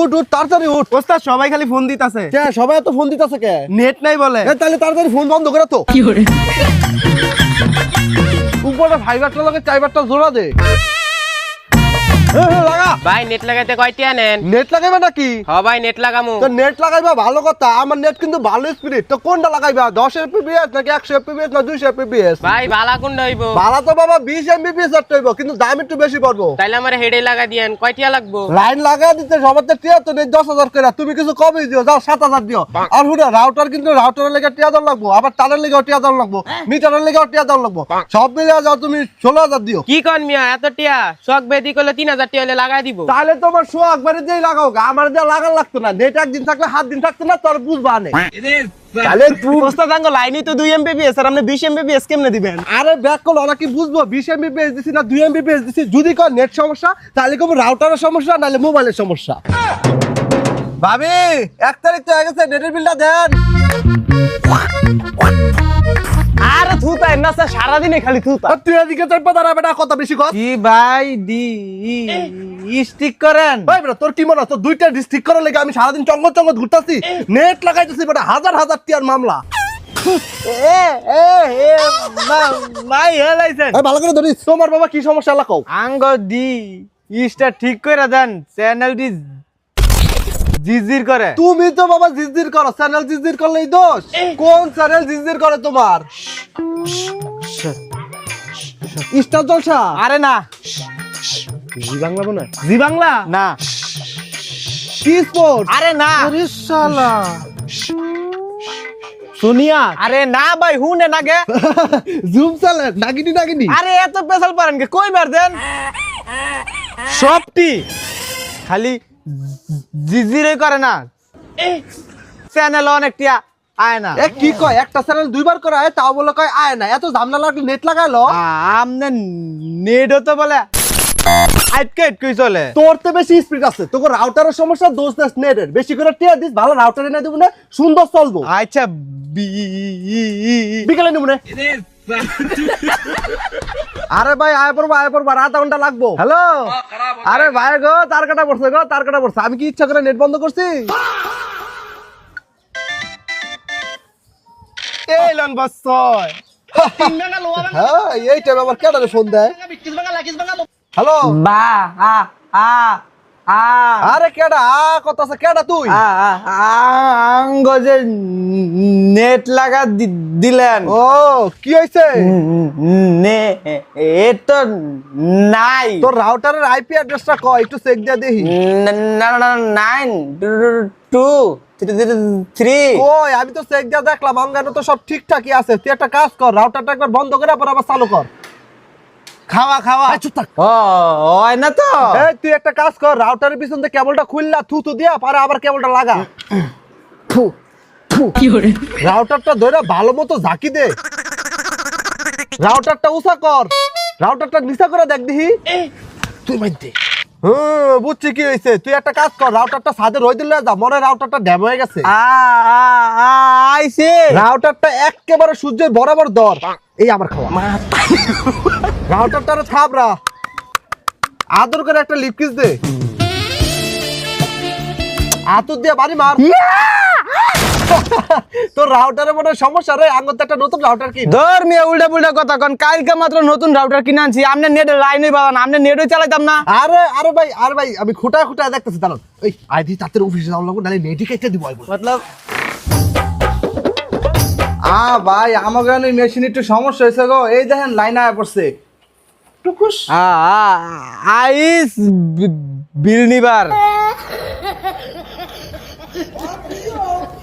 উঠ উঠ তাড়াতাড়ি উঠ। ওস্তাদ সবাই খালি ফোন দিতাছে। কে সবাই তো ফোন দিতেছে কে? নেট নাই বলে। তাহলে তাড়াতাড়ি ফোন বন্ধ করে তো। উপরে ফাইবারটা লাগে চাইবারটা জোড়া দে। লাগা ভাই নেট লাগাইতে কয়টিয়া নেন? নেট লাগাইবা নাকি? হ ভাই নেট লাগামু। তো নেট লাগাইবা ভালো কথা, আমার নেট কিন্তু ভালো স্পিড। তো কোনটা লাগাইবা, 10 এমবিপিএস নাকি 100 এমবিপিএস না 200 এমবিপিএস? ভাই বালা কোনটা হইব? ভালো তো বাবা 20 এমবিপিএস হইব, কিন্তু দাম একটু বেশি পড়বো। তাইলে আমার হেডে লাগা দিয়েন, কয়টিয়া লাগবো? লাইন লাগা দিতে সবার তো টিয়া তো নেই 10,000 করে, তুমি কিছু কমই দিও, যাও 7,000 দিও। আর হুড়া রাউটার কিন্তু রাউটারের লেগে টিয়া দাম লাগবো, আবার তারের লেগেও টিয়া দাম লাগবো, মিটারের লেগেও টিয়া দাম লাগবো, সব মিলিয়ে যাও তুমি 16,000 দিও। কি কন মিয়া এত টিয়া? শখ বেদি করলে 3000 টিয়া হলে লাগাই দিব। তাহলে তোমার শো একবারে যেই লাগাও, আমার দিয়ে লাগান লাগতো না। নেট একদিন থাকলে 7 দিন থাকতো না, তোর বুঝবা না। তাহলে তুই ওস্তাদ আঙ্গ লাইনই তো 2 এমবিপিএস আর আপনি 20 এমবিপিএস কেমনে দিবেন? আরে ব্যাক কল ওরা কি বুঝবো 20 এমবিপিএস দিছি না 2 এমবিপিএস দিছি? যদি কো নেট সমস্যা তাহলে কো রাউটারের সমস্যা, নাহলে মোবাইলের সমস্যা। ভাবি 1 তারিখ তো হয়ে গেছে, নেটের বিলটা দেন। আরে থুতাই না স্যার, সারাদিনে খালি থুতা। আর তুই এদিকে চাইপা দাঁড়াবে না, কথা বেশি কর। কি ভাই স্টিক করেন? ভাই বেটা তোর কি মনে হয় তোর দুইটা ডিস্ট্রিক্ট করার লেগে আমি সারাদিন চঙ্গ চঙ্গ ঘুরতাছি, নেট লাগাইতেছি বেটা, হাজার হাজার টিয়ার মামলা। এ এ এ ভাই হেলাইছেন। এই ভালো করে ধরিস, তোমার বাবা কি সমস্যা লাগাও? আঙ্গ দি ইস্টা ঠিক করে দেন, চ্যানেলটি জিজির করে। তুমি তো বাবা জিজির করো, চ্যানেল জিজির করলেই দোষ। কোন চ্যানেল জিজির করে তোমার? স্টার জলসা? আরে না, জি বাংলা মনে জি বাংলা না। কি স্পোর্ট? আরে না, আরে শালা সোনিয়া। আরে না ভাই, হুনে না গে। Zoom channel নাগিনি নাগিনি। আরে এত পেশাল পারেন কে? কইবার দেন সবটি খালি জিজিরে করে না, চ্যানেল অনেকটা আয় না। এ কি কয়, একটা চ্যানেল দুইবার করে আয়, তাও বলে কয় আয় না। এত ঝামেলা লাগলে নেট লাগাইলো। আমনে নেট তো বলে আটকে চলে। তোর তো বেশি স্পিড আছে, তোকে রাউটারের সমস্যা, দোষ দেশ নেটের। বেশি করে টিয়া দিস, ভালো রাউটার এনে দেবো না, সুন্দর চলবো। আচ্ছা বিকেলে নেবো না। আরে ভাই আয় পড়বো, আধা ঘন্টা লাগবো। হ্যালো, আরে ভাই গো তার কাটা পড়ছে। আমি কি ইচ্ছা করে নেট বন্ধ করছি? এলন বসয় হ্যাঁ এই টাইম আবার কেডারে ফোন দেয়? হ্যালো, বা আ আ আ আরে কেডা কত আছে, কেডা তুই? আঙ্গ যে নেট লাগা দিলেন, ও কি হয়েছে? নেট তো নাই। তোর রাউটারের আইপি অ্যাড্রেসটা কয়, একটু চেক দিয়ে দেখি। 923 ওই আমি তো চেক দিয়ে দেখলাম, অঙ্গানো তো সব ঠিকঠাকই আছে। তুই একটা কাজ কর, রাউটারটা একবার বন্ধ করে পর আবার চালু কর। খাওয়া এই চুপ থাক। ও হয় না তো। এই তুই একটা কাজ কর, রাউটারের পিছন দিয়ে কেবলটা খুললা থু দিয়া পারে আবার কেবলটা লাগা। রাউটারটা ধরে ভালো মতো ঝাঁকি দে, রাউটারটা উঁচা কর, রাউটারটা নিচা করে দেখ দেখি। তুই মাইতে বুঝছি কি হয়েছে। তুই একটা কাজ কর, রাউটারটা ছাদে রই দিলে যা, মনে হয় রাউটারটা ড্যাম হয়ে গেছে। আইছে রাউটারটা একেবারে সূর্যের বরাবর দর। এই আমার খাওয়া রাউটারটা থাবরা, আদর করে একটা লিপকিস দে, আতর দিয়ে বাড়ি মার। তোর রাউটারে মনে হয় সমস্যা রে, আঙ্গতে একটা নতুন রাউটার কি ধর্মীয় উল্টা পুল্টা কথা কন। কালকে মাত্র নতুন রাউটার কিনে আনছি, আপনি নেটের লাইনই পাবেন, আপনি নেটও চালাইতাম না। আরে ভাই আমি খুঁটায় দেখতেছি, দাঁড়ান। ওই আইডি তাদের অফিসে যাওয়া লাগবো, নাহলে নেটই কেটে দিব। মতলব ভাই আমাকে মেশিন একটু সমস্যা হয়েছে গো, এই দেখেন লাইন আয়া পড়ছে। আইস বিল নিবার